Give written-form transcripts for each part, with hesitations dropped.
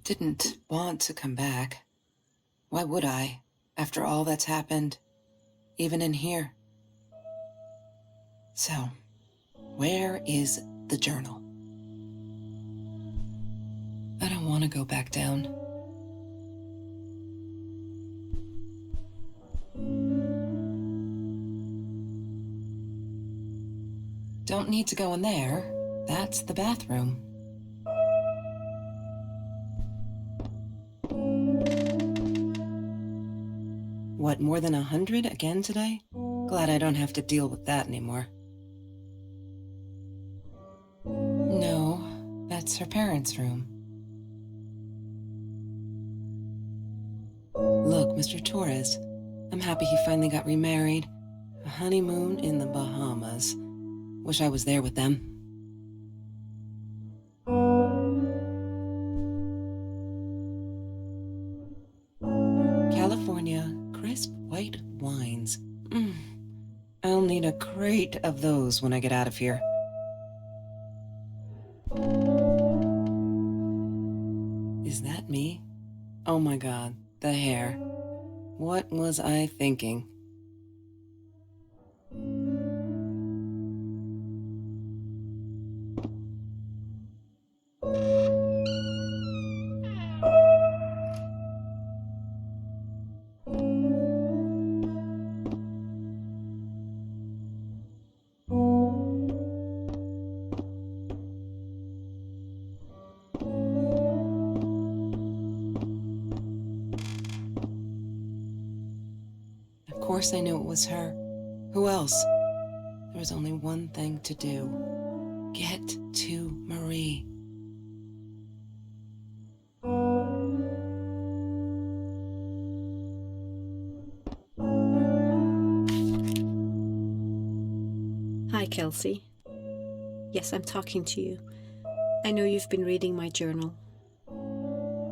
didn't want to come back. Why would I, after all that's happened, even in here? So, where is the journal? I don't want to go back down. Don't need to go in there. That's the bathroom. What, more than 100 again today? Glad I don't have to deal with that anymore. No, that's her parents' room. Look, Mr. Torres, I'm happy he finally got remarried. A honeymoon in the Bahamas. Wish I was there with them. California crisp white wines. I'll need a crate of those when I get out of here. Is that me? Oh my God, the hair. What was I thinking? Of course I knew it was her. Who else? There was only one thing to do. Get to Marie. Hi, Kelsey. Yes, I'm talking to you. I know you've been reading my journal.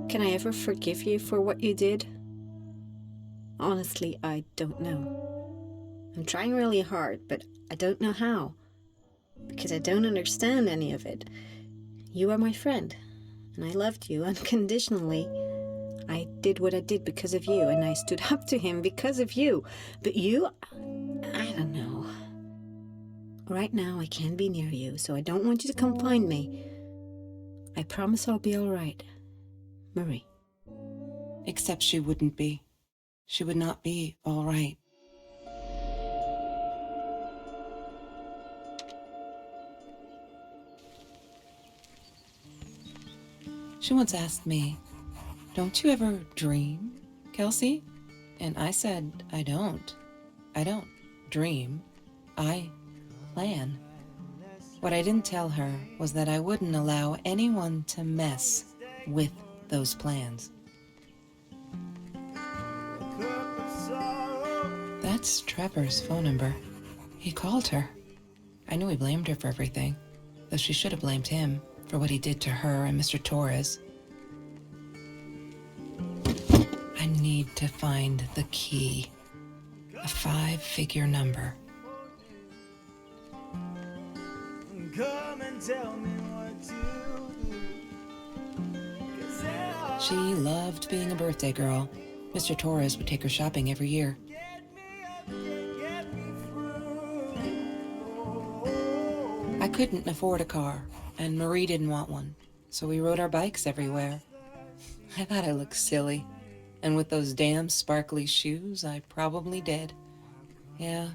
Can I ever forgive you for what you did? Honestly, I don't know. I'm trying really hard, but I don't know how. Because I don't understand any of it. You are my friend, and I loved you unconditionally. I did what I did because of you, and I stood up to him because of you. But you, I don't know. Right now, I can't be near you, so I don't want you to come find me. I promise I'll be all right. Marie. Except she wouldn't be. She would not be all right. She once asked me, "Don't you ever dream, Kelsey?" And I said, I don't. I don't dream. I plan. What I didn't tell her was that I wouldn't allow anyone to mess with those plans. That's Trevor's phone number. He called her. I knew he blamed her for everything, though she should have blamed him for what he did to her and Mr. Torres. I need to find the key. A 5-figure number. Come and tell me what to do. She loved being a birthday girl. Mr. Torres would take her shopping every year. I couldn't afford a car, and Marie didn't want one, so we rode our bikes everywhere. I thought I looked silly, and with those damn sparkly shoes, I probably did. Yeah,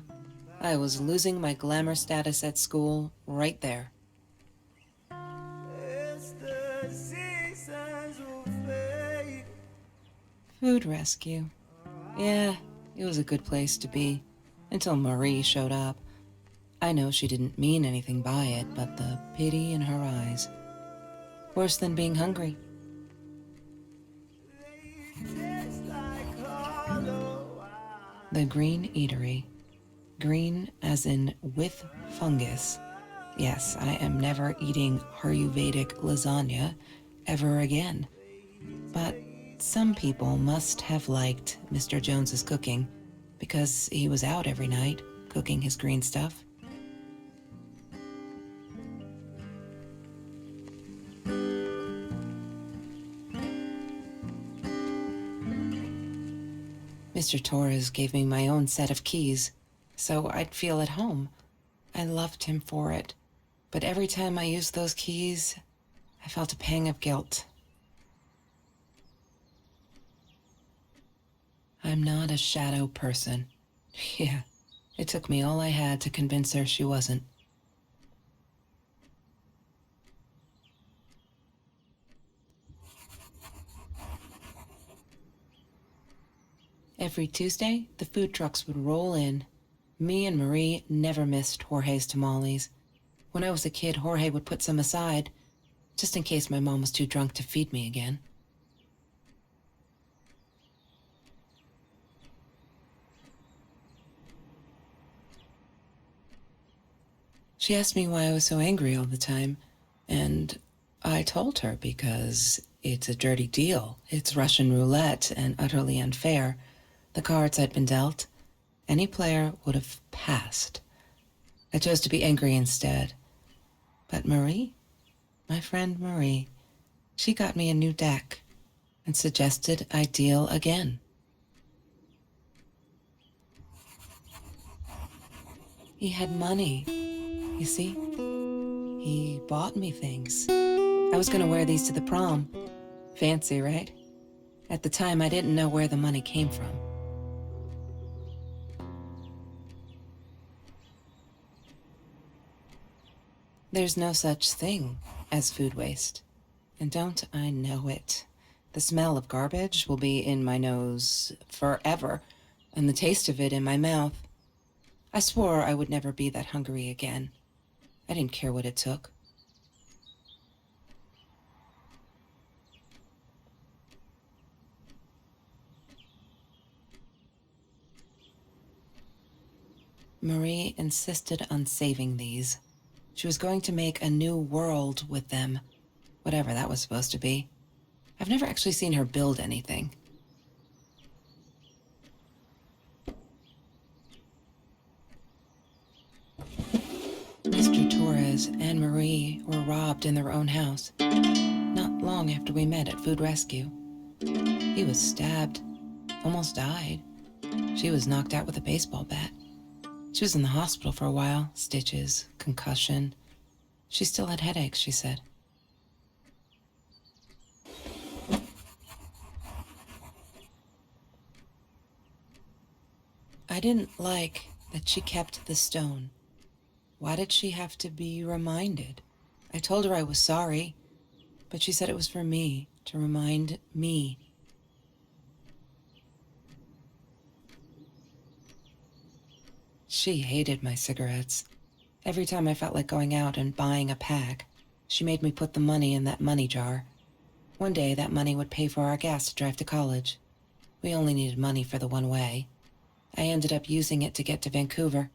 I was losing my glamour status at school right there. Food rescue. Yeah, it was a good place to be, until Marie showed up. I know she didn't mean anything by it, but the pity in her eyes. Worse than being hungry. The Green Eatery. Green as in with fungus. Yes, I am never eating Ayurvedic lasagna ever again. But some people must have liked Mr. Jones's cooking because he was out every night cooking his green stuff. Mr. Torres gave me my own set of keys, so I'd feel at home. I loved him for it, but every time I used those keys, I felt a pang of guilt. I'm not a shadow person. Yeah, it took me all I had to convince her she wasn't. Every Tuesday, the food trucks would roll in. Me and Marie never missed Jorge's tamales. When I was a kid, Jorge would put some aside, just in case my mom was too drunk to feed me again. She asked me why I was so angry all the time, and I told her because it's a dirty deal. It's Russian roulette and utterly unfair. The cards I'd been dealt, any player would have passed. I chose to be angry instead. But Marie, my friend Marie, she got me a new deck and suggested I deal again. He had money, you see? He bought me things. I was gonna wear these to the prom. Fancy, right? At the time, I didn't know where the money came from. There's no such thing as food waste. And don't I know it? The smell of garbage will be in my nose forever, and the taste of it in my mouth. I swore I would never be that hungry again. I didn't care what it took. Marie insisted on saving these. She was going to make a new world with them, whatever that was supposed to be. I've never actually seen her build anything. Mr. Torres and Marie were robbed in their own house, not long after we met at Food Rescue. He was stabbed, almost died. She was knocked out with a baseball bat. She was in the hospital for a while, stitches, concussion. She still had headaches, she said. I didn't like that she kept the stone. Why did she have to be reminded? I told her I was sorry, but she said it was for me, to remind me. She hated my cigarettes. Every time I felt like going out and buying a pack, she made me put the money in that money jar. One day, that money would pay for our gas to drive to college. We only needed money for the one way. I ended up using it to get to Vancouver.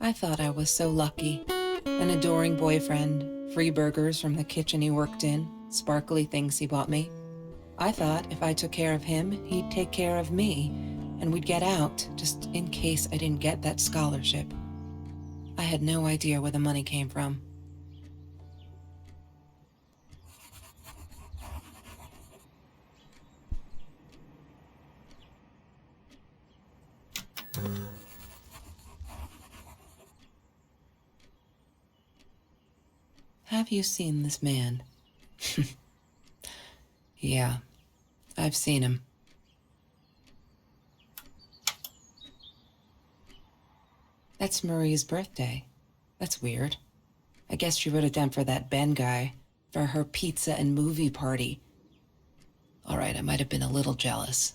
I thought I was so lucky. An adoring boyfriend, free burgers from the kitchen he worked in, sparkly things he bought me. I thought if I took care of him, he'd take care of me, and we'd get out, just in case I didn't get that scholarship. I had no idea where the money came from. Have you seen this man? Yeah, I've seen him. That's Marie's birthday. That's weird. I guess she wrote it down for that Ben guy, for her pizza and movie party. All right, I might have been a little jealous.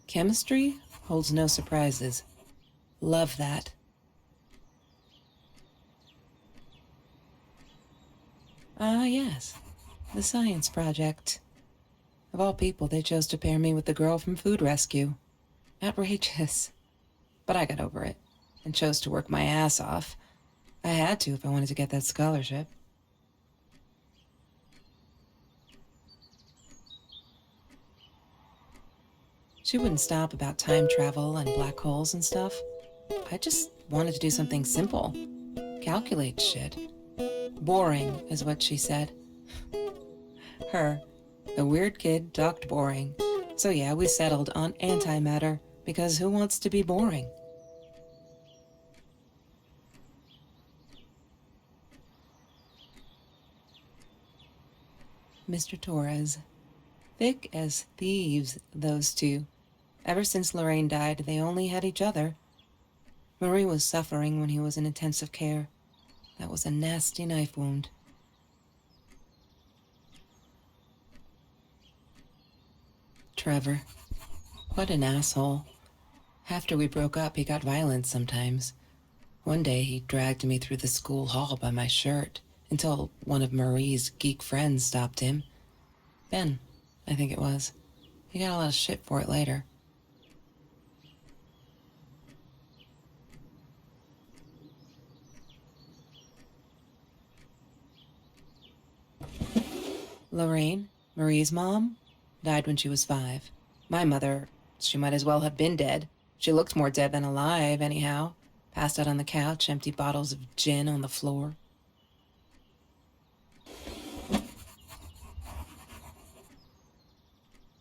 Chemistry holds no surprises. Love that. Ah, yes. The science project. Of all people, they chose to pair me with the girl from Food Rescue. Outrageous. But I got over it and chose to work my ass off. I had to if I wanted to get that scholarship. She wouldn't stop about time travel and black holes and stuff. I just wanted to do something simple. Calculate shit. Boring is what she said. Her, the weird kid, talked boring. So yeah, we settled on antimatter, because who wants to be boring? Mr. Torres. Thick as thieves, those two. Ever since Lorraine died, they only had each other. Marie was suffering when he was in intensive care. That was a nasty knife wound. Trevor. What an asshole. After we broke up, he got violent sometimes. One day, he dragged me through the school hall by my shirt until one of Marie's geek friends stopped him. Ben, I think it was. He got a lot of shit for it later. Lorraine, Marie's mom, died when she was 5. My mother, she might as well have been dead. She looked more dead than alive, anyhow. Passed out on the couch, empty bottles of gin on the floor.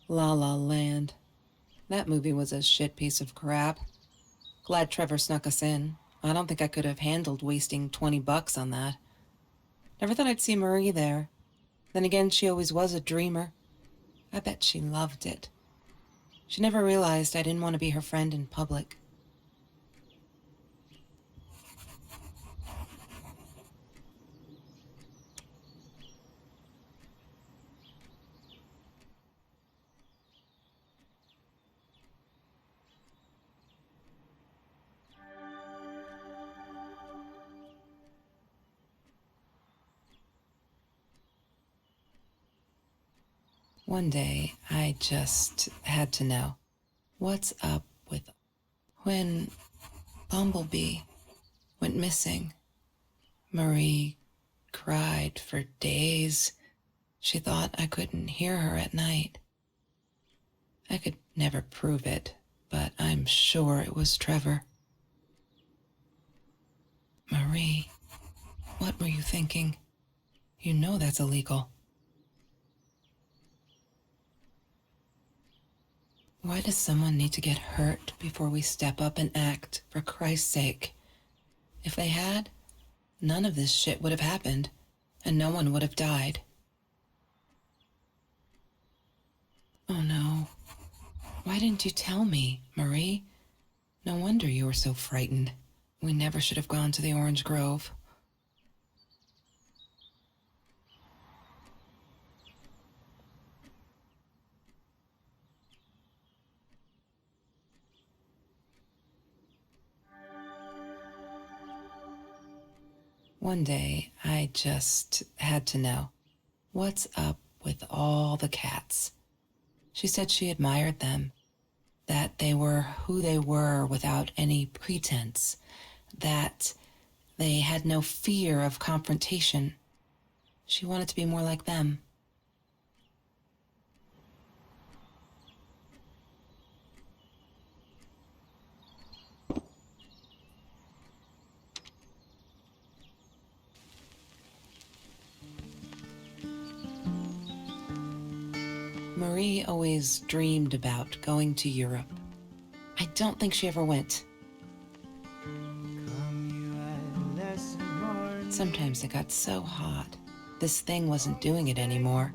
La La Land. That movie was a shit piece of crap. Glad Trevor snuck us in. I don't think I could have handled wasting $20 on that. Never thought I'd see Marie there. Then again, she always was a dreamer. I bet she loved it. She never realized I didn't want to be her friend in public. One day, I just had to know what's up with when Bumblebee went missing. Marie cried for days. She thought I couldn't hear her at night. I could never prove it, but I'm sure it was Trevor. Marie, what were you thinking? You know that's illegal. Why does someone need to get hurt before we step up and act, for Christ's sake? If they had, none of this shit would have happened, and no one would have died. Oh no. Why didn't you tell me, Marie? No wonder you were so frightened. We never should have gone to the Orange Grove. One day, I just had to know what's up with all the cats. She said she admired them, that they were who they were without any pretense, that they had no fear of confrontation. She wanted to be more like them. Marie always dreamed about going to Europe. I don't think she ever went. Sometimes it got so hot, this thing wasn't doing it anymore.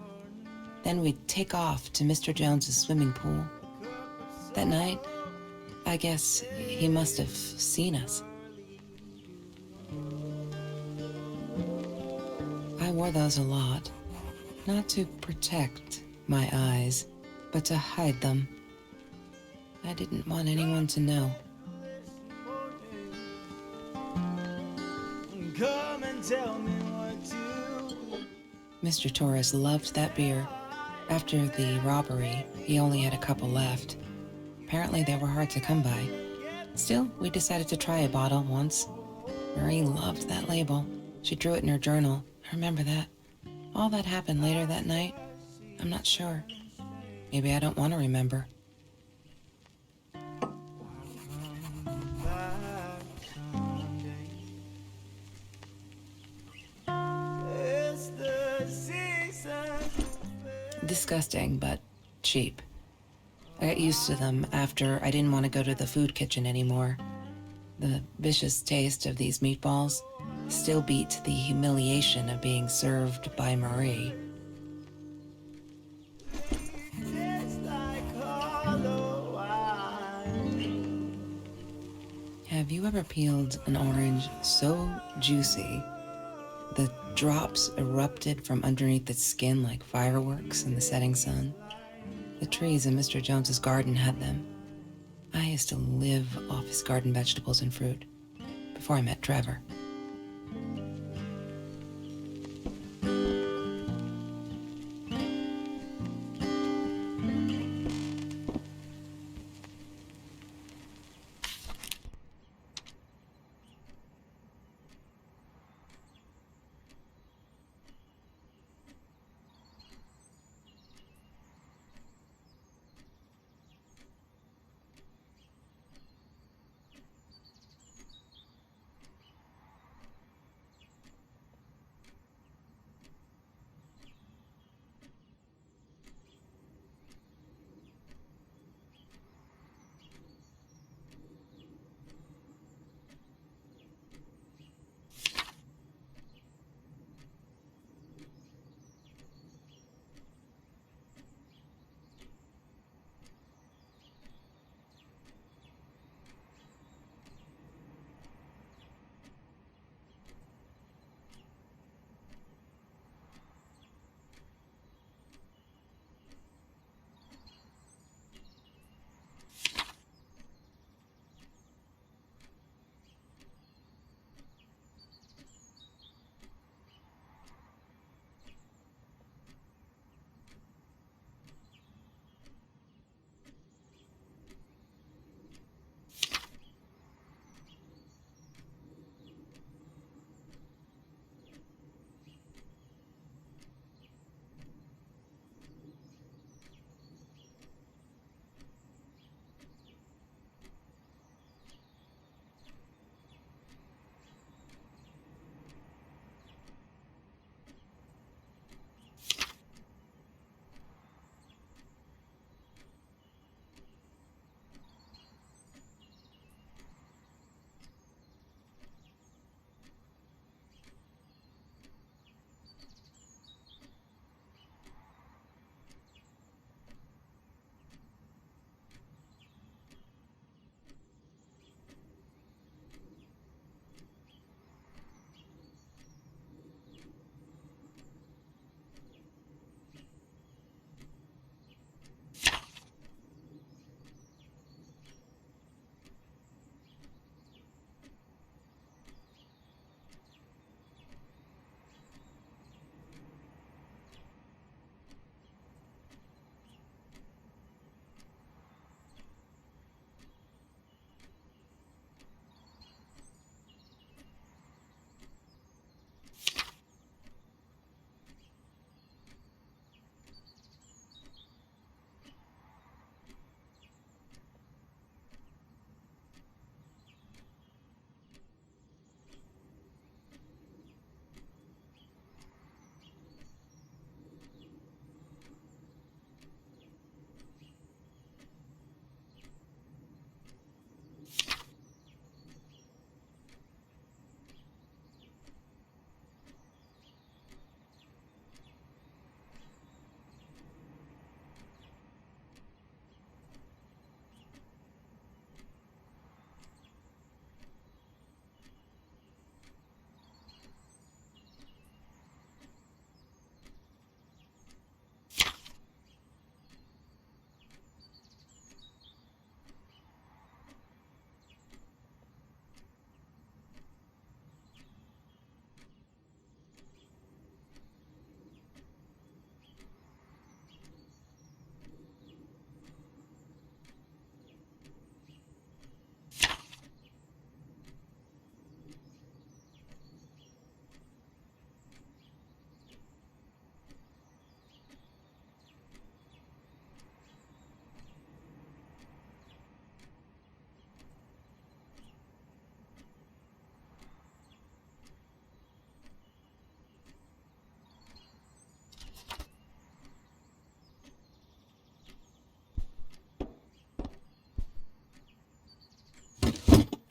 Then we'd take off to Mr. Jones's swimming pool. That night, I guess he must have seen us. I wore those a lot, not to protect my eyes, but to hide them. I didn't want anyone to know. Come and tell me what to. Mr. Torres loved that beer. After the robbery, he only had a couple left. Apparently they were hard to come by. Still, we decided to try a bottle once. Marie loved that label. She drew it in her journal. I remember that. All that happened later that night, I'm not sure. Maybe I don't want to remember. disgusting, but cheap. I got used to them after I didn't want to go to the food kitchen anymore. The vicious taste of these meatballs still beat the humiliation of being served by Marie. Tastes like hollow wine. Have you ever peeled an orange so juicy the drops erupted from underneath its skin like fireworks in the setting sun? The trees in Mr. Jones's garden had them. I used to live off his garden vegetables and fruit before I met Trevor.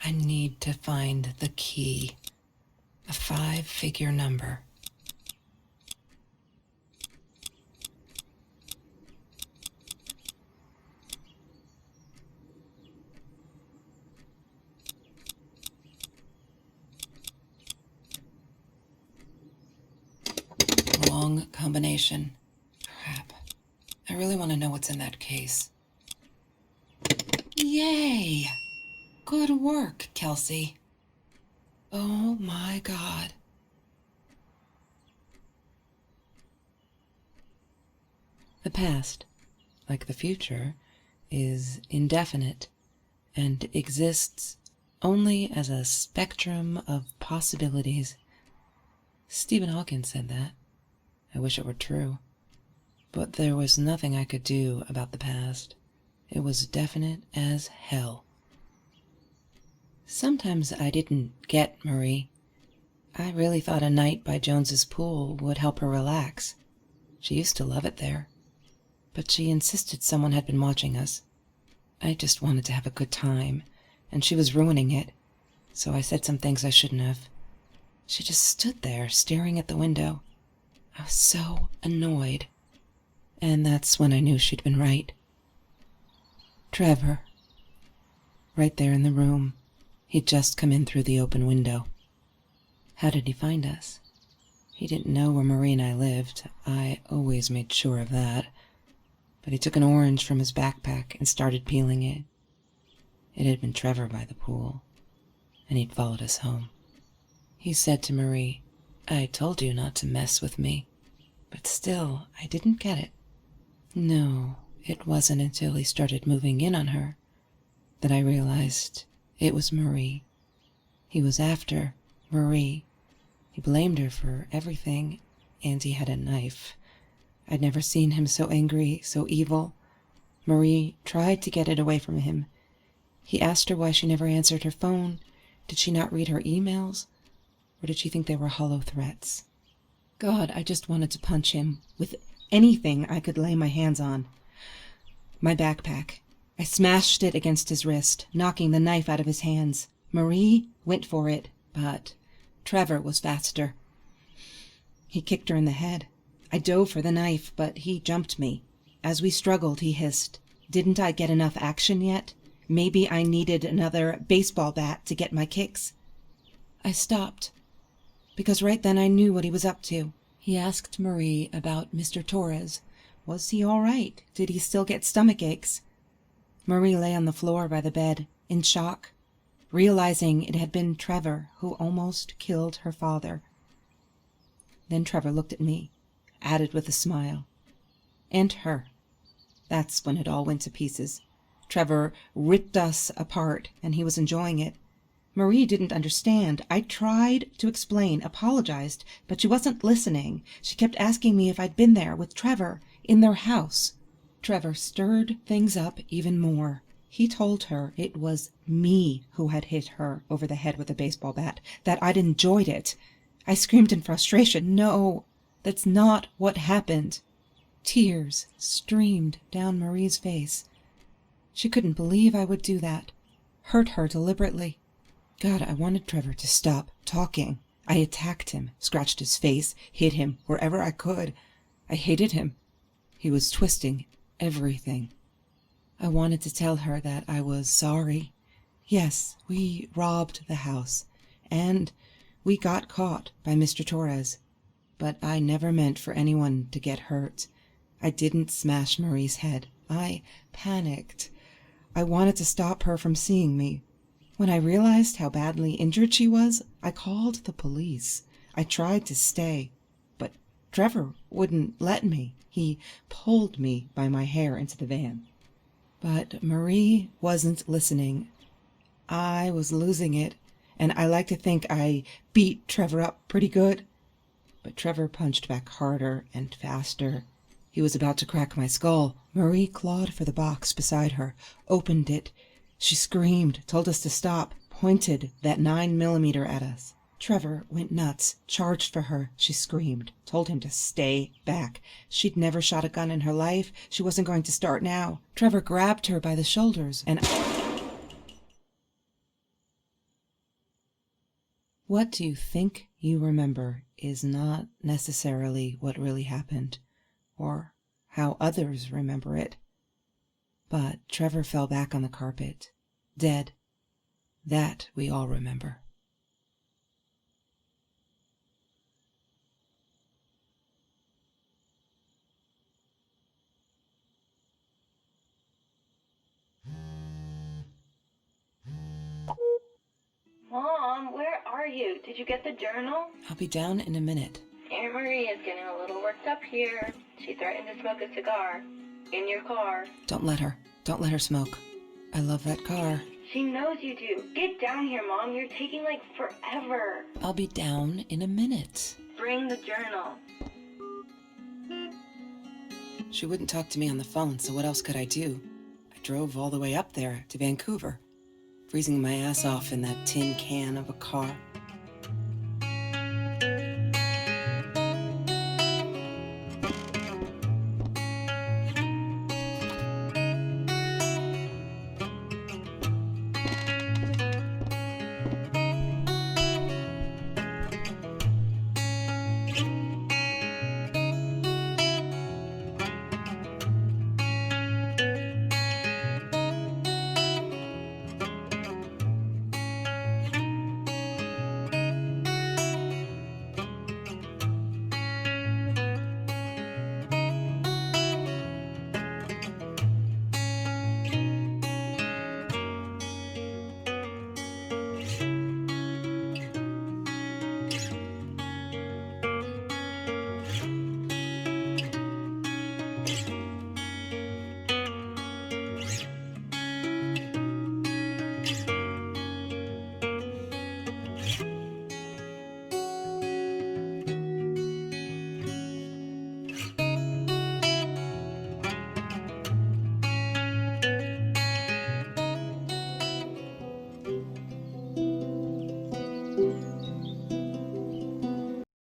I need to find the key. A 5-figure number. Long combination. Crap. I really want to know what's in that case. Yay! Good work, Kelsey. Oh my God. The past, like the future, is indefinite and exists only as a spectrum of possibilities. Stephen Hawking said that. I wish it were true. But there was nothing I could do about the past. It was definite as hell. Sometimes I didn't get Marie. I really thought a night by Jones's pool would help her relax. She used to love it there. But she insisted someone had been watching us. I just wanted to have a good time, and she was ruining it, so I said some things I shouldn't have. She just stood there, staring at the window. I was so annoyed. And that's when I knew she'd been right. Trevor. Right there in the room. He'd just come in through the open window. How did he find us? He didn't know where Marie and I lived. I always made sure of that. But he took an orange from his backpack and started peeling it. It had been Trevor by the pool, and he'd followed us home. He said to Marie, "I told you not to mess with me." But still, I didn't get it. No, it wasn't until he started moving in on her that I realized it was Marie. He was after Marie. He blamed her for everything, and he had a knife. I'd never seen him so angry, so evil. Marie tried to get it away from him. He asked her why she never answered her phone. Did she not read her emails? Or did she think they were hollow threats? God, I just wanted to punch him with anything I could lay my hands on. My backpack. I smashed it against his wrist, knocking the knife out of his hands. Marie went for it, but Trevor was faster. He kicked her in the head. I dove for the knife, but he jumped me. As we struggled, he hissed, "Didn't I get enough action yet? Maybe I needed another baseball bat to get my kicks." I stopped, because right then I knew what he was up to. He asked Marie about Mr. Torres. Was he all right? Did he still get stomach aches? Marie lay on the floor by the bed, in shock, realizing it had been Trevor who almost killed her father. Then Trevor looked at me, added with a smile. And her. That's when it all went to pieces. Trevor ripped us apart, and he was enjoying it. Marie didn't understand. I tried to explain, apologized, but she wasn't listening. She kept asking me if I'd been there with Trevor, in their house. Trevor stirred things up even more. He told her it was me who had hit her over the head with a baseball bat, that I'd enjoyed it. I screamed in frustration, "No, that's not what happened." Tears streamed down Marie's face. She couldn't believe I would do that, hurt her deliberately. God, I wanted Trevor to stop talking. I attacked him, scratched his face, hit him wherever I could. I hated him. He was twisting everything. I wanted to tell her that I was sorry. Yes, we robbed the house, and we got caught by Mr. Torres. But I never meant for anyone to get hurt. I didn't smash Marie's head. I panicked. I wanted to stop her from seeing me. When I realized how badly injured she was, I called the police. I tried to stay, but Trevor wouldn't let me. He pulled me by my hair into the van. But Marie wasn't listening. I was losing it, and I like to think I beat Trevor up pretty good. But Trevor punched back harder and faster. He was about to crack my skull. Marie clawed for the box beside her, opened it. She screamed, told us to stop, pointed that 9mm at us. Trevor went nuts, charged for her. She screamed, told him to stay back. She'd never shot a gun in her life. She wasn't going to start now. Trevor grabbed her by the shoulders, and What do you think you remember is not necessarily what really happened, or how others remember it. But Trevor fell back on the carpet, dead. That we all remember. Mom, where are you? Did you get the journal? I'll be down in a minute. Aunt Marie is getting a little worked up here. She threatened to smoke a cigar. In your car. Don't let her. Don't let her smoke. I love that car. She knows you do. Get down here, Mom. You're taking like forever. I'll be down in a minute. Bring the journal. She wouldn't talk to me on the phone, so what else could I do? I drove all the way up there to Vancouver, freezing my ass off in that tin can of a car.